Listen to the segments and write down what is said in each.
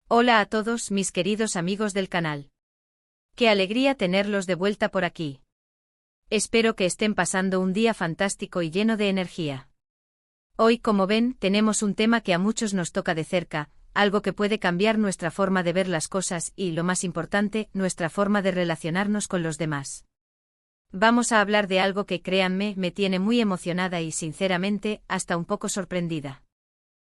Hola a todos mis queridos amigos del canal. Qué alegría tenerlos de vuelta por aquí. Espero que estén pasando un día fantástico y lleno de energía. Hoy, como ven, tenemos un tema que a muchos nos toca de cerca, algo que puede cambiar nuestra forma de ver las cosas y, lo más importante, nuestra forma de relacionarnos con los demás. Vamos a hablar de algo que, créanme, me tiene muy emocionada y, sinceramente, hasta un poco sorprendida.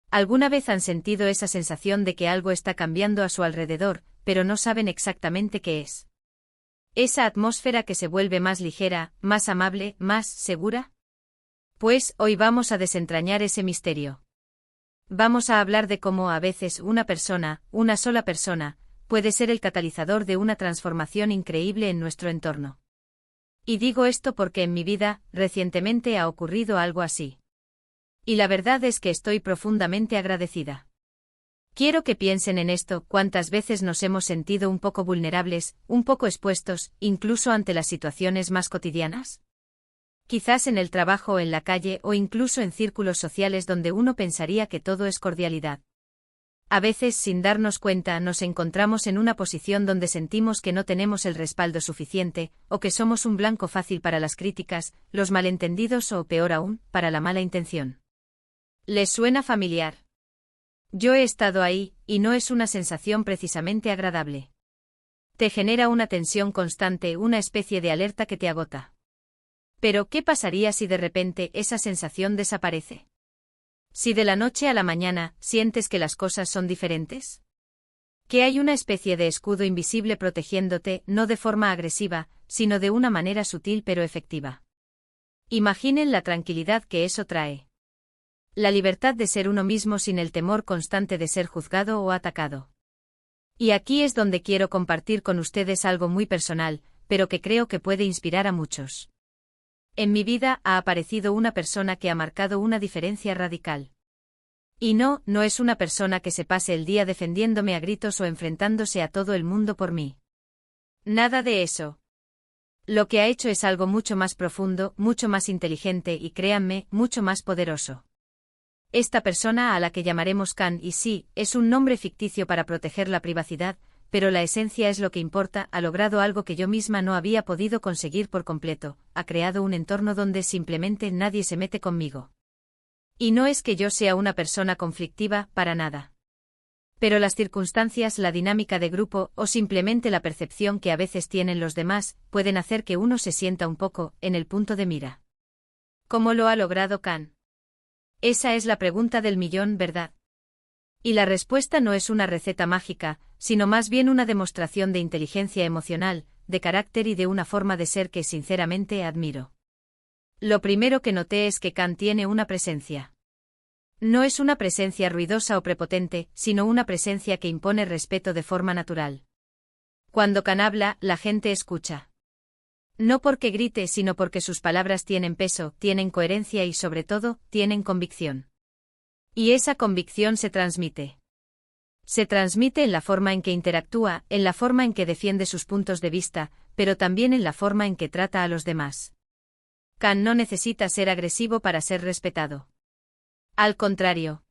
¿Alguna vez han sentido esa sensación de que algo está cambiando a su alrededor, pero no saben exactamente qué es? ¿Esa atmósfera que se vuelve más ligera, más amable, más segura? Pues hoy vamos a desentrañar ese misterio. Vamos a hablar de cómo a veces una persona, una sola persona, puede ser el catalizador de una transformación increíble en nuestro entorno. Y digo esto porque en mi vida, recientemente ha ocurrido algo así. Y la verdad es que estoy profundamente agradecida. Quiero que piensen en esto: cuántas veces nos hemos sentido un poco vulnerables, un poco expuestos, incluso ante las situaciones más cotidianas. Quizás en el trabajo o en la calle o incluso en círculos sociales donde uno pensaría que todo es cordialidad. A veces, sin darnos cuenta, nos encontramos en una posición donde sentimos que no tenemos el respaldo suficiente, o que somos un blanco fácil para las críticas, los malentendidos o, peor aún, para la mala intención. ¿Les suena familiar? Yo he estado ahí, y no es una sensación precisamente agradable. Te genera una tensión constante, una especie de alerta que te agota. Pero, ¿qué pasaría si de repente esa sensación desaparece? Si de la noche a la mañana sientes que las cosas son diferentes. Que hay una especie de escudo invisible protegiéndote, no de forma agresiva, sino de una manera sutil pero efectiva. Imaginen la tranquilidad que eso trae. La libertad de ser uno mismo sin el temor constante de ser juzgado o atacado. Y aquí es donde quiero compartir con ustedes algo muy personal, pero que creo que puede inspirar a muchos. En mi vida ha aparecido una persona que ha marcado una diferencia radical. Y no es una persona que se pase el día defendiéndome a gritos o enfrentándose a todo el mundo por mí. Nada de eso. Lo que ha hecho es algo mucho más profundo, mucho más inteligente y, créanme, mucho más poderoso. Esta persona, a la que llamaremos Khan, y sí, es un nombre ficticio para proteger la privacidad, pero la esencia es lo que importa, ha logrado algo que yo misma no había podido conseguir por completo: ha creado un entorno donde simplemente nadie se mete conmigo. Y no es que yo sea una persona conflictiva, para nada. Pero las circunstancias, la dinámica de grupo, o simplemente la percepción que a veces tienen los demás, pueden hacer que uno se sienta un poco en el punto de mira. ¿Cómo lo ha logrado Khan? Esa es la pregunta del millón, ¿verdad? Y la respuesta no es una receta mágica, sino más bien una demostración de inteligencia emocional, de carácter y de una forma de ser que sinceramente admiro. Lo primero que noté es que Khan tiene una presencia. No es una presencia ruidosa o prepotente, sino una presencia que impone respeto de forma natural. Cuando Khan habla, la gente escucha. No porque grite, sino porque sus palabras tienen peso, tienen coherencia y, sobre todo, tienen convicción. Y esa convicción se transmite. Se transmite en la forma en que interactúa, en la forma en que defiende sus puntos de vista, pero también en la forma en que trata a los demás. Khan no necesita ser agresivo para ser respetado. Al contrario.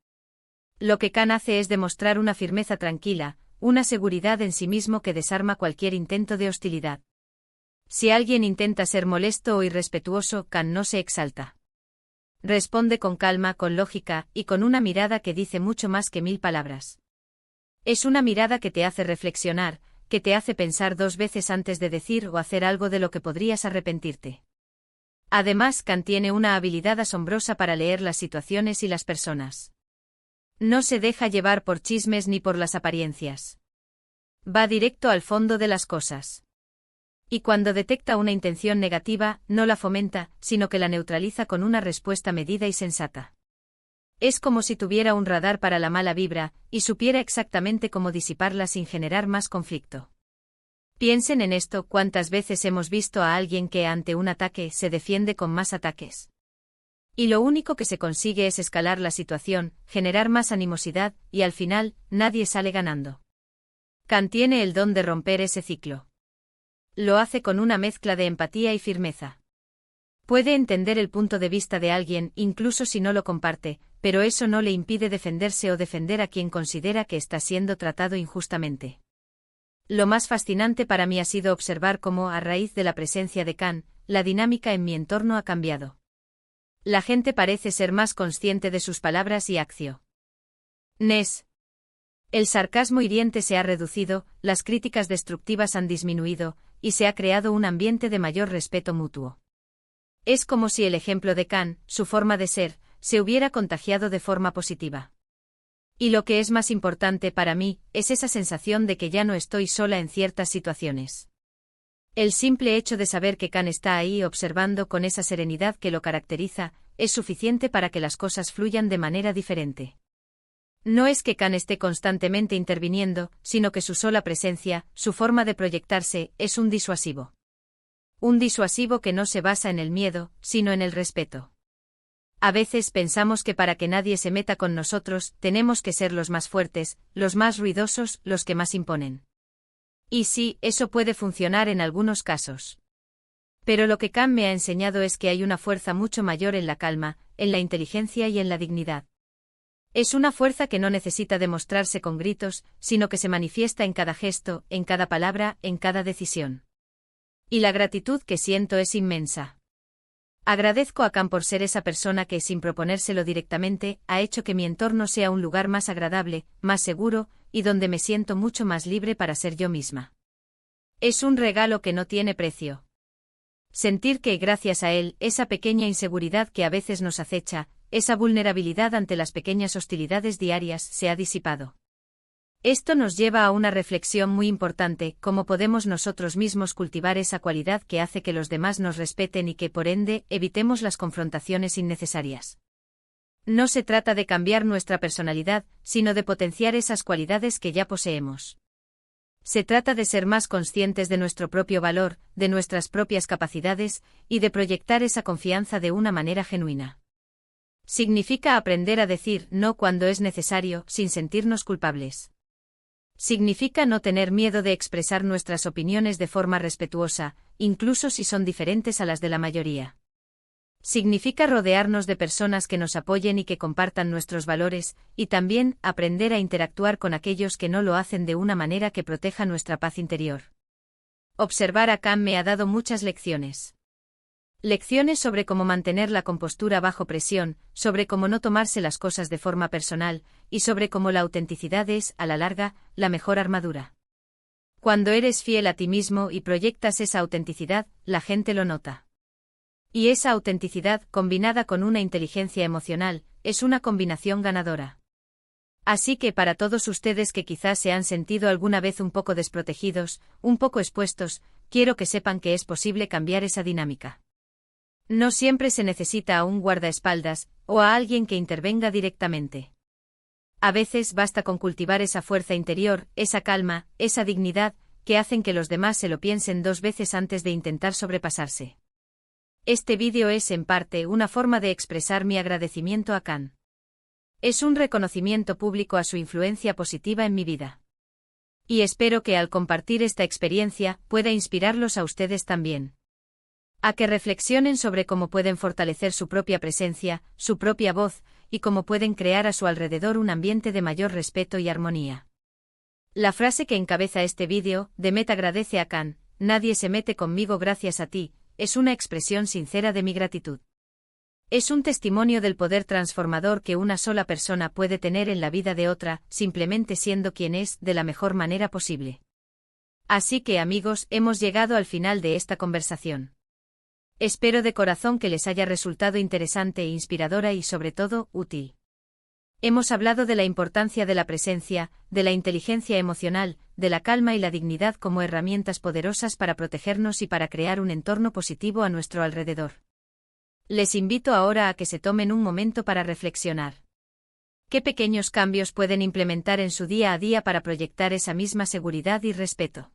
Lo que Khan hace es demostrar una firmeza tranquila, una seguridad en sí mismo que desarma cualquier intento de hostilidad. Si alguien intenta ser molesto o irrespetuoso, Khan no se exalta. Responde con calma, con lógica, y con una mirada que dice mucho más que 1000 palabras. Es una mirada que te hace reflexionar, que te hace pensar 2 veces antes de decir o hacer algo de lo que podrías arrepentirte. Además, Khan tiene una habilidad asombrosa para leer las situaciones y las personas. No se deja llevar por chismes ni por las apariencias. Va directo al fondo de las cosas. Y cuando detecta una intención negativa, no la fomenta, sino que la neutraliza con una respuesta medida y sensata. Es como si tuviera un radar para la mala vibra, y supiera exactamente cómo disiparla sin generar más conflicto. Piensen en esto: ¿cuántas veces hemos visto a alguien que ante un ataque se defiende con más ataques? Y lo único que se consigue es escalar la situación, generar más animosidad, y al final, nadie sale ganando. Khan tiene el don de romper ese ciclo. Lo hace con una mezcla de empatía y firmeza. Puede entender el punto de vista de alguien, incluso si no lo comparte, pero eso no le impide defenderse o defender a quien considera que está siendo tratado injustamente. Lo más fascinante para mí ha sido observar cómo, a raíz de la presencia de Khan, la dinámica en mi entorno ha cambiado. La gente parece ser más consciente de sus palabras y acciones. El sarcasmo hiriente se ha reducido, las críticas destructivas han disminuido, y se ha creado un ambiente de mayor respeto mutuo. Es como si el ejemplo de Khan, su forma de ser, se hubiera contagiado de forma positiva. Y lo que es más importante para mí, es esa sensación de que ya no estoy sola en ciertas situaciones. El simple hecho de saber que Khan está ahí observando con esa serenidad que lo caracteriza, es suficiente para que las cosas fluyan de manera diferente. No es que Khan esté constantemente interviniendo, sino que su sola presencia, su forma de proyectarse, es un disuasivo. Un disuasivo que no se basa en el miedo, sino en el respeto. A veces pensamos que para que nadie se meta con nosotros, tenemos que ser los más fuertes, los más ruidosos, los que más imponen. Y sí, eso puede funcionar en algunos casos. Pero lo que Khan me ha enseñado es que hay una fuerza mucho mayor en la calma, en la inteligencia y en la dignidad. Es una fuerza que no necesita demostrarse con gritos, sino que se manifiesta en cada gesto, en cada palabra, en cada decisión. Y la gratitud que siento es inmensa. Agradezco a Khan por ser esa persona que, sin proponérselo directamente, ha hecho que mi entorno sea un lugar más agradable, más seguro, y donde me siento mucho más libre para ser yo misma. Es un regalo que no tiene precio. Sentir que, gracias a él, esa pequeña inseguridad que a veces nos acecha, esa vulnerabilidad ante las pequeñas hostilidades diarias, se ha disipado. Esto nos lleva a una reflexión muy importante: cómo podemos nosotros mismos cultivar esa cualidad que hace que los demás nos respeten y que, por ende, evitemos las confrontaciones innecesarias. No se trata de cambiar nuestra personalidad, sino de potenciar esas cualidades que ya poseemos. Se trata de ser más conscientes de nuestro propio valor, de nuestras propias capacidades, y de proyectar esa confianza de una manera genuina. Significa aprender a decir no cuando es necesario, sin sentirnos culpables. Significa no tener miedo de expresar nuestras opiniones de forma respetuosa, incluso si son diferentes a las de la mayoría. Significa rodearnos de personas que nos apoyen y que compartan nuestros valores, y también aprender a interactuar con aquellos que no lo hacen de una manera que proteja nuestra paz interior. Observar a Khan me ha dado muchas lecciones. Lecciones sobre cómo mantener la compostura bajo presión, sobre cómo no tomarse las cosas de forma personal, y sobre cómo la autenticidad es, a la larga, la mejor armadura. Cuando eres fiel a ti mismo y proyectas esa autenticidad, la gente lo nota. Y esa autenticidad, combinada con una inteligencia emocional, es una combinación ganadora. Así que para todos ustedes que quizás se han sentido alguna vez un poco desprotegidos, un poco expuestos, quiero que sepan que es posible cambiar esa dinámica. No siempre se necesita a un guardaespaldas, o a alguien que intervenga directamente. A veces basta con cultivar esa fuerza interior, esa calma, esa dignidad, que hacen que los demás se lo piensen dos veces antes de intentar sobrepasarse. Este vídeo es, en parte, una forma de expresar mi agradecimiento a Khan. Es un reconocimiento público a su influencia positiva en mi vida. Y espero que al compartir esta experiencia, pueda inspirarlos a ustedes también. A que reflexionen sobre cómo pueden fortalecer su propia presencia, su propia voz, y cómo pueden crear a su alrededor un ambiente de mayor respeto y armonía. La frase que encabeza este vídeo, Demet agradece a Khan, nadie se mete conmigo gracias a ti, es una expresión sincera de mi gratitud. Es un testimonio del poder transformador que una sola persona puede tener en la vida de otra, simplemente siendo quien es, de la mejor manera posible. Así que, amigos, hemos llegado al final de esta conversación. Espero de corazón que les haya resultado interesante e inspiradora y, sobre todo, útil. Hemos hablado de la importancia de la presencia, de la inteligencia emocional, de la calma y la dignidad como herramientas poderosas para protegernos y para crear un entorno positivo a nuestro alrededor. Les invito ahora a que se tomen un momento para reflexionar. ¿Qué pequeños cambios pueden implementar en su día a día para proyectar esa misma seguridad y respeto?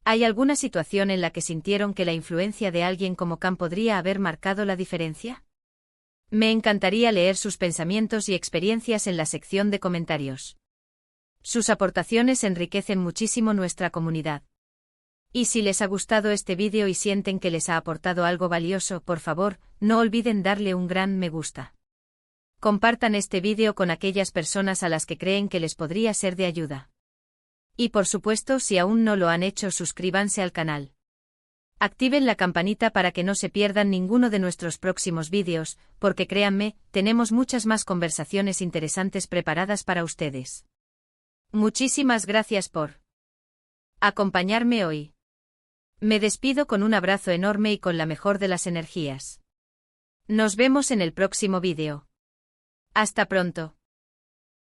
¿Hay alguna situación en la que sintieron que la influencia de alguien como Khan podría haber marcado la diferencia? Me encantaría leer sus pensamientos y experiencias en la sección de comentarios. Sus aportaciones enriquecen muchísimo nuestra comunidad. Y si les ha gustado este vídeo y sienten que les ha aportado algo valioso, por favor, no olviden darle un gran me gusta. Compartan este vídeo con aquellas personas a las que creen que les podría ser de ayuda. Y por supuesto, si aún no lo han hecho, suscríbanse al canal. Activen la campanita para que no se pierdan ninguno de nuestros próximos vídeos, porque créanme, tenemos muchas más conversaciones interesantes preparadas para ustedes. Muchísimas gracias por acompañarme hoy. Me despido con un abrazo enorme y con la mejor de las energías. Nos vemos en el próximo vídeo. Hasta pronto.